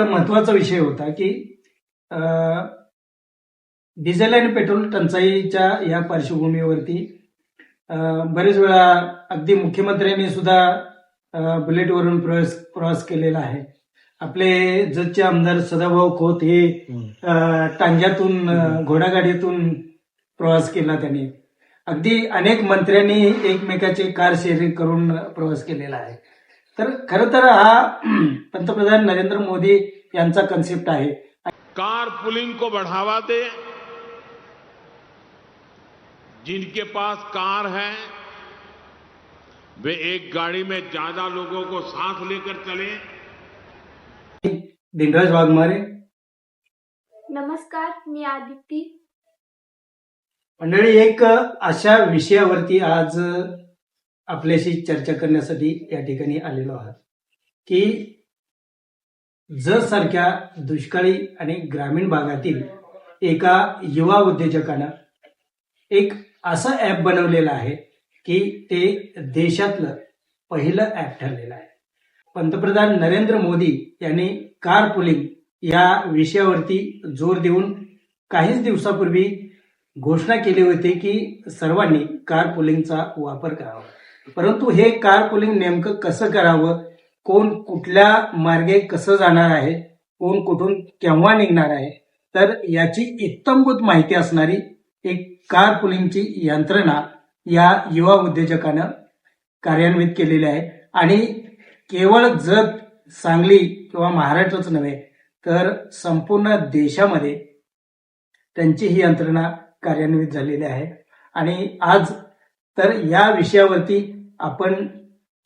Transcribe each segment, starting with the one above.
महत्वाचा विषय होता की डिझेल आणि पेट्रोल टंचाईच्या या पार्श्वभूमीवरती बरेच वेळा अगदी मुख्यमंत्र्यांनी सुद्धा बुलेटवरून प्रवास केलेला आहे. आपले जतचे आमदार सदाभाऊ खोत हे टांग्यातून घोडागाडीतून प्रवास केला त्यांनी. अगदी अनेक मंत्र्यांनी एकमेकाचे कार शेअरिंग करून प्रवास केलेला आहे. तर खरं तर हा पंतप्रधान नरेंद्र मोदी यांचा कन्सेप्ट आहे. कार पुलिंग को बढ़ावा दे, जिनके पास कार है वे एक गाड़ी में ज्यादा लोगों को साथ लेकर चले. दिनराज वाघमारे. नमस्कार, मी आदिती. मंडळी, एक अशा विषयावरती आज आपल्याशी चर्चा करण्यासाठी या ठिकाणी आलेलो आहात की जत सारख्या दुष्काळी आणि ग्रामीण भागातील एका युवा उद्योजकानं एक असं ऍप बनवलेलं आहे की ते देशातलं पहिलं ऍप ठरलेलं आहे. पंतप्रधान नरेंद्र मोदी यांनी कार पुलिंग या विषयावरती जोर देऊन काहीच दिवसापूर्वी घोषणा केली होती की सर्वांनी कार पुलिंगचा वापर करावा. परंतु हे कार पुलिंग नेमकं कसं करावं, कोण कुठल्या मार्गे कसं जाणार आहे, कोण कुठून केव्हा निघणार आहे, तर याची इत्तमभूत माहिती असणारी एक कार पुलिंगची यंत्रणा या युवा उद्योजकानं कार्यान्वित केलेली आहे. आणि केवळ जत, सांगली किंवा महाराष्ट्रच नव्हे तर संपूर्ण देशामध्ये त्यांची ही यंत्रणा कार्यान्वित झालेली आहे. आणि आज तर या विषयावरती आपण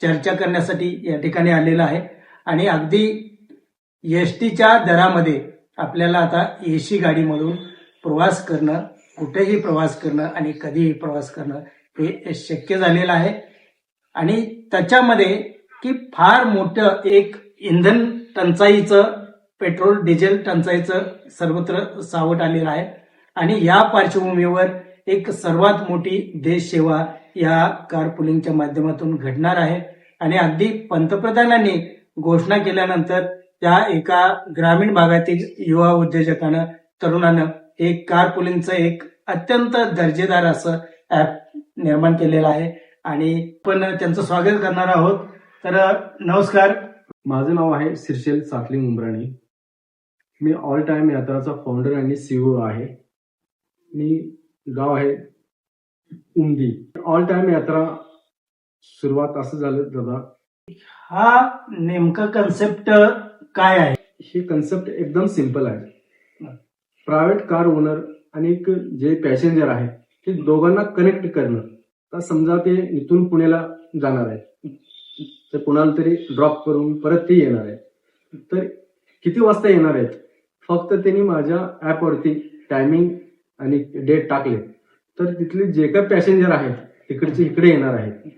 चर्चा करण्यासाठी या ठिकाणी आलेला आहे. आणि अगदी एसटीच्या दरामध्ये आपल्याला आता एसी गाडीमधून प्रवास करणं, कुठेही प्रवास करणं आणि कधीही प्रवास करणं हे शक्य झालेलं आहे. आणि त्याच्यामध्ये की फार मोठं एक इंधन टंचाईचं, पेट्रोल डिझेल टंचाईचं सर्वत्र सावट आलेलं आहे. आणि या पार्श्वभूमीवर एक सर्वात मोठी देशसेवा या कार पुलिंगच्या माध्यमातून घडणार आहे. आणि अगदी पंतप्रधानांनी घोषणा केल्यानंतर त्या एका ग्रामीण भागातील युवा उद्योजकानं, तरुणानं एक कार पुलिंगचं एक अत्यंत दर्जेदार असं ऍप निर्माण केलेलं आहे. आणि आपण त्यांचं स्वागत करणार आहोत. तर नमस्कार. माझं नाव आहे सिर्शेल साखलिंग उमराणी. मी ऑल टाइम यात्राचा फाउंडर आणि सीईओ आहे. मी गाव आहे उमदी. ऑल टाइम यात्रा सुरुवात असं झालं दादा. हा नेमका कन्सेप्ट काय आहे? ही कन्सेप्ट एकदम सिंपल आहे. प्रायव्हेट कार ओनर आणि एक जे पॅसेंजर आहे ते दोघांना कनेक्ट करणं. तर समजा ते इथून पुण्याला जाणार आहे, तर कुणाला तरी ड्रॉप करून परत ते येणार आहे, तर किती वाजता येणार आहेत फक्त त्यांनी माझ्या ऍपवरती टायमिंग आणि डेट टाकले तर तिथले जे काही पॅसेंजर आहेत तिकडचे इकडे येणार आहेत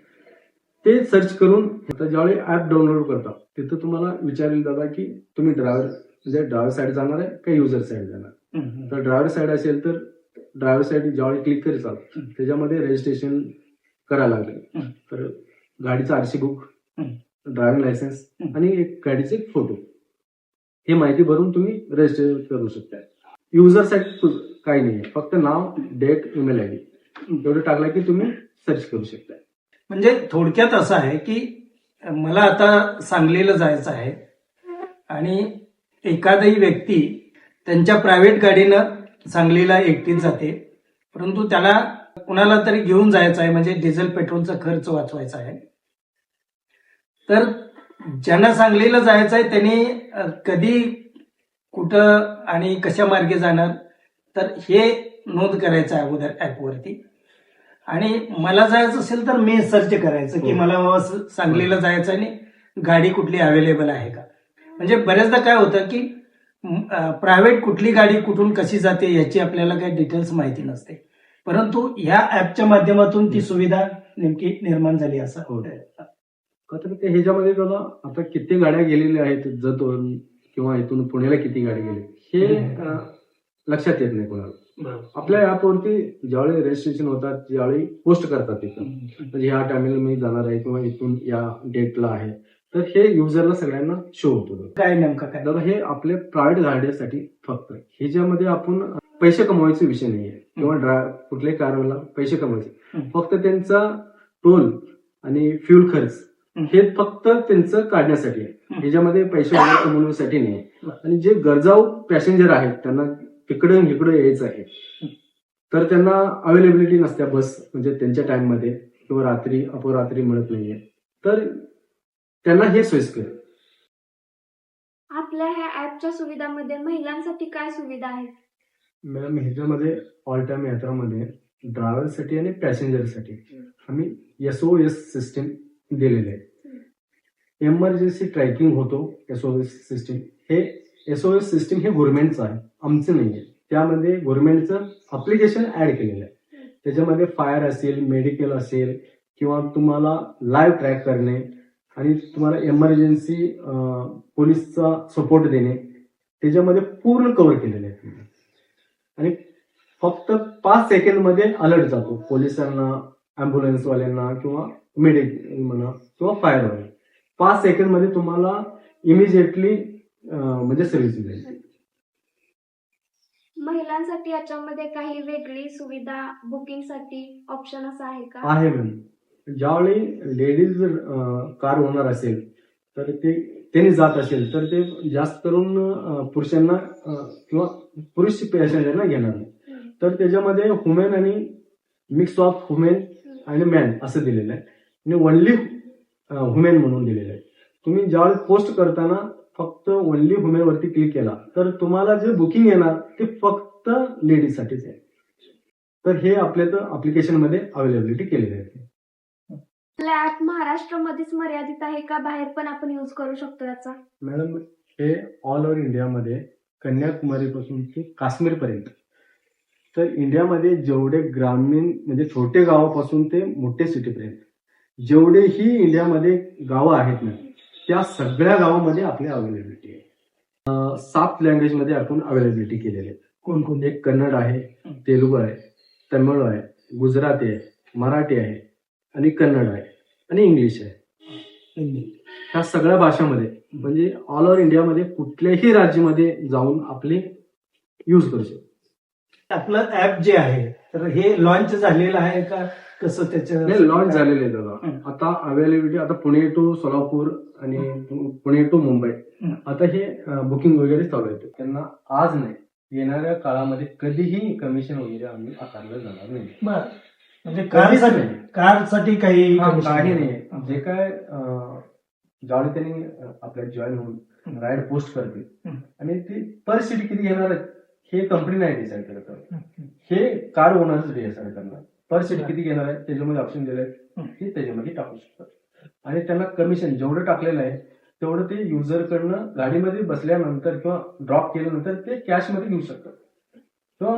ते सर्च करून. आता ज्यावेळी ऍप डाउनलोड करता तिथं तुम्हाला विचारेल दादा की तुम्ही ड्रायव्हर साईड जाणार आहे का युजर साईड जाणार. तर ड्रायव्हर साईड असेल तर ड्रायव्हर साईड ज्यावेळी क्लिक करताल त्याच्यामध्ये रजिस्ट्रेशन करायला लागेल. तर गाडीचं आरसी बुक, ड्रायव्हिंग लायसन्स आणि एक गाडीचे फोटो हे माहिती भरून तुम्ही रजिस्टर करू शकता. युजर साईड काही नाही, फक्त नाव, डेट, ईमेल आयडी एवढं टाकलं की तुम्ही सर्च करू शकता. म्हणजे थोडक्यात असं आहे की मला आता सांगलीला जायचं आहे आणि एखादी व्यक्ती त्यांच्या प्रायव्हेट गाडीनं सांगलीला एकटीच जाते, परंतु त्याला कुणाला तरी घेऊन जायचं आहे, म्हणजे डिझेल पेट्रोलचा खर्च वाचवायचा आहे. तर ज्यांना सांगलीला जायचं आहे त्यांनी कधी, कुठं आणि कशा मार्गे जाणार तर हे नोंद करायचं आहे अगोदर ऍपवरती. आणि मला जायचं असेल तर मी सर्च करायचं की मला सांगलीला जायचं आणि गाडी कुठली अवेलेबल आहे का. म्हणजे बरेचदा काय होतं की प्रायव्हेट कुठली गाडी कुठून कशी जाते याची आपल्याला काही डिटेल्स माहिती नसते, परंतु ह्या ऍपच्या माध्यमातून ती सुविधा नेमकी निर्माण झाली असं होतं. तर ते ह्याच्यामध्ये दादा आता किती गाड्या गेलेल्या आहेत जतवरून किंवा इथून पुण्याला किती गाडी गेली हे लक्षात येत नाही कोणाला. आपल्या ऍपवरती ज्यावेळी रजिस्ट्रेशन होतात ज्यावेळी पोस्ट करतात तिथं म्हणजे ह्या टायमिंगला मी जाणार आहे किंवा इथून या डेटला आहे तर हे युजरला सगळ्यांना शो होतो. काय नेमकं काय? दादा हे आपल्या प्रायव्हेट गाड्यांसाठी फक्त हे ज्यामध्ये आपण पैसे कमवायचा विषय नाहीये किंवा कुठल्याही कारला पैसे कमवायचे, फक्त त्यांचा टोल आणि फ्यूल खर्च हे फक्त त्यांचं काढण्यासाठी आहे. ह्याच्यामध्ये पैसे वगैरे कमवण्यासाठी नाही. आणि जे गरजाऊ पॅसेंजर आहेत त्यांना तिकडून इकडे यायचं आहे तर त्यांना अवेलेबिलिटी नसते बस म्हणजे त्यांच्या टाइम मध्ये किंवा रात्री अपरात्री मिळत नाहीये तर त्यांना हे सोयीस्कर आहे. आपल्या ह्या ऍपच्या सुविधांमध्ये महिलांसाठी काय सुविधा आहेत? मॅडम ह्याच्यामध्ये ऑल टाइम यात्रामध्ये ड्रायव्हरसाठी आणि पॅसेंजरसाठी आम्ही SOS सिस्टीम दिलेले आहे. एमर्जन्सी ट्रॅकिंग होतो. SOS सिस्टीम हे SOS सिस्टीम हे गव्हर्नमेंटचं आहे, आमचं नाहीये. त्यामध्ये गव्हर्नमेंटचं अप्लिकेशन ऍड केलेलं आहे. त्याच्यामध्ये फायर असेल, मेडिकल असेल किंवा तुम्हाला लाईव्ह ट्रॅक करणे आणि तुम्हाला एमर्जन्सी पोलीसचा सपोर्ट देणे त्याच्यामध्ये पूर्ण कव्हर केलेलं आहे. आणि फक्त 5 सेकंडमध्ये अलर्ट जातो पोलिसांना, अँब्युलन्सवाल्यांना किंवा मेडिकल म्हणा किंवा फायरवाल्यांना. 5 सेकंडमध्ये तुम्हाला इमिजिएटली म्हणजे सर्व्हिस मिळेल. महिलांसाठी याच्यामध्ये काही वेगळी सुविधा बुकिंगसाठी ऑप्शन असं आहे का? आहे मॅम. ज्यावेळी लेडीज कार ओनर असेल तर त्यांनी जात असेल तर ते जास्त करून पुरुषांना किंवा पुरुष पॅसेंजरना घेणार नाही. तर त्याच्यामध्ये वुमेन आणि मिक्स ऑफ वुमेन आणि मॅन असं दिलेलं आहे आणि ओनली वुमेन म्हणून दिलेलं आहे. तुम्ही ज्यावेळी पोस्ट करताना फक्त ओनली वुमेन वरती क्लिक केला तर तुम्हाला जे बुकिंग येणार ते फक्त लेडीजसाठीच आहे. तर हे आपल्या अप्लिकेशन मध्ये अवेलेबिलिटी केलेली आहे. आपला ऍप महाराष्ट्रामध्येच मर्यादित आहे का बाहेर पण आपण युज करू शकतो याचा? मॅडम हे ऑल ओव्हर इंडियामध्ये कन्याकुमारी पासून ते काश्मीर पर्यंत तर इंडियामध्ये जेवढे ग्रामीण म्हणजे छोटे गावापासून ते मोठे सिटीपर्यंत जेवढेही इंडियामध्ये गावं आहेत ना त्या सगळ्या गावामध्ये आपली अवेलेबिलिटी आहे. 7 लँग्वेजमध्ये आपण अवेलेबिलिटी केलेली आहे. कोणकोणते? कन्नड आहे, तेलुगू आहे, तमिळ आहे, गुजराती आहे, मराठी आहे आणि कन्नड आहे आणि इंग्लिश आहे. ह्या सगळ्या भाषामध्ये म्हणजे ऑल ओव्हर इंडियामध्ये कुठल्याही राज्यामध्ये जाऊन आपले यूज करू शकतो. आपलं ऍप जे आहे तर हे लॉन्च झालेलं आहे का कसं त्याचं? लॉन्च झालेलं आहे दादा. आता अवेलेबिलिटी आता पुणे टू सोलापूर आणि पुणे टू मुंबई आता हे बुकिंग वगैरे चालू आहे. त्यांना आज नाही येणाऱ्या काळामध्ये कधीही कमिशन वगैरे आम्ही आकारलं जाणार नाही. बरं. म्हणजे कारसाठी काही काही नाही. जे काय ज्यावेळी त्यांनी आपल्या जॉईन होऊन राईड पोस्ट करतील आणि ती पर सीट किती घेणार आहेत हे कंपनी नाही डिसाईड करत. हे कार ओनर्स डिसाईड करणार. पर सीट किती घेणार आहे त्याच्यामध्ये ऑप्शन दिले आहेत ते त्याच्यामध्ये टाकू शकतात. आणि त्यांना कमिशन जेवढं टाकलेलं आहे तेवढं ते युजरकडनं गाडीमध्ये बसल्यानंतर किंवा ड्रॉप केल्यानंतर ते कॅशमध्ये घेऊ शकतात किंवा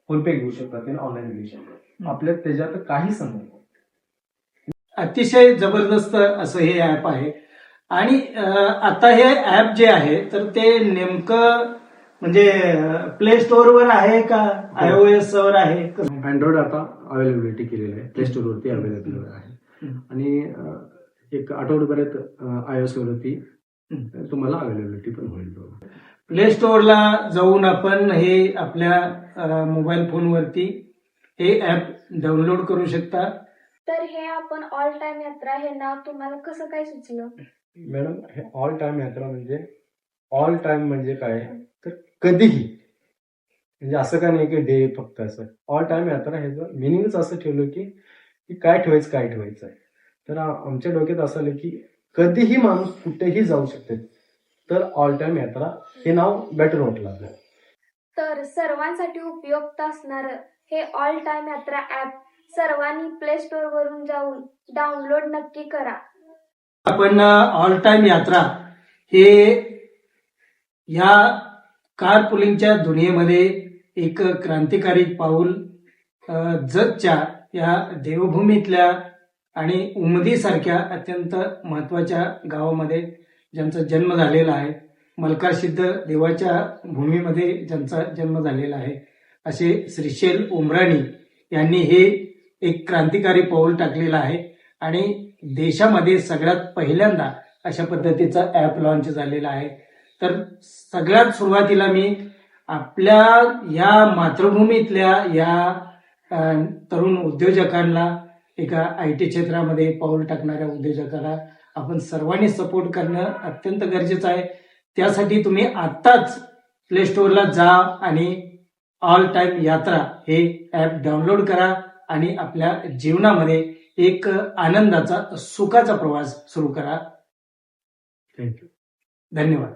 फोनपे घेऊ शकतात आणि ऑनलाईन घेऊ शकतात. आपल्या त्याच्यात काही संबंध नाही. अतिशय जबरदस्त असं हे ऍप आहे. आणि आता हे ऍप जे आहे तर ते नेमकं म्हणजे प्ले स्टोअरवर आहे का iOS वर आहे? अँड्रॉइड आता अवेलेबिलिटी केलेलं आहे. प्ले स्टोअर वरती अवेलेबल आहे आणि एक आठवड्यापर्यंत iOS वरती तुम्हाला अवेलेबिलिटी पण होईल. प्ले स्टोअरला जाऊन आपण हे आपल्या मोबाईल फोनवरती हे ऍप डाउनलोड करू शकता. तर हे आपण ऑल टाइम यात्रा हे नाव तुम्हाला कसं काय सुचलं? मॅडम हे ऑल टाइम यात्रा म्हणजे ऑल टाइम म्हणजे काय तर कधीही म्हणजे असं का नाही की डे फक्त असं. ऑल टाइम यात्रा ह्याचं मिनिंगच असं ठेवलं की काय ठेवायचं आहे. तर आमच्या डोक्यात असं आलं की कधीही माणूस कुठेही जाऊ शकते तर ऑल टाइम यात्रा हे नाव बेटर वाटलं. तर सर्वांसाठी उपयुक्त असणार हे ऑल टाइम यात्रा ऍप सर्वांनी प्ले स्टोअर वरून जाऊन डाउनलोड नक्की करा. आपण ऑल टाइम यात्रा हे या कार पुलिंगच्या दुनियेमध्ये एक क्रांतिकारी पाऊल जगच्या या देवभूमीतल्या आणि उमदीसारख्या अत्यंत महत्वाच्या गावामध्ये ज्यांचा जन्म झालेला आहे, मल्कारसिद्ध देवाच्या भूमीमध्ये ज्यांचा जन्म झालेला आहे, असे श्रीशैल उमराणी यांनी हे एक क्रांतिकारी पाऊल टाकलेलं आहे. आणि देशामध्ये सगळ्यात पहिल्यांदा अशा पद्धतीचं ॲप लॉन्च झालेलं आहे. तर सगळ्यात सुरुवातीला मी आपल्या या मातृभूमीतल्या या तरुण उद्योजकांना, एका IT क्षेत्रामध्ये पाऊल टाकणाऱ्या उद्योजकाला आपण सर्वांनी सपोर्ट करणं अत्यंत गरजेचं आहे. त्यासाठी तुम्ही आत्ताच प्ले स्टोअरला जा आणि ऑल टाइम यात्रा हे ॲप डाउनलोड करा आणि आपल्या जीवनामध्ये एक आनंदाचा, सुखाचा प्रवास सुरू करा. थँक्यू. धन्यवाद.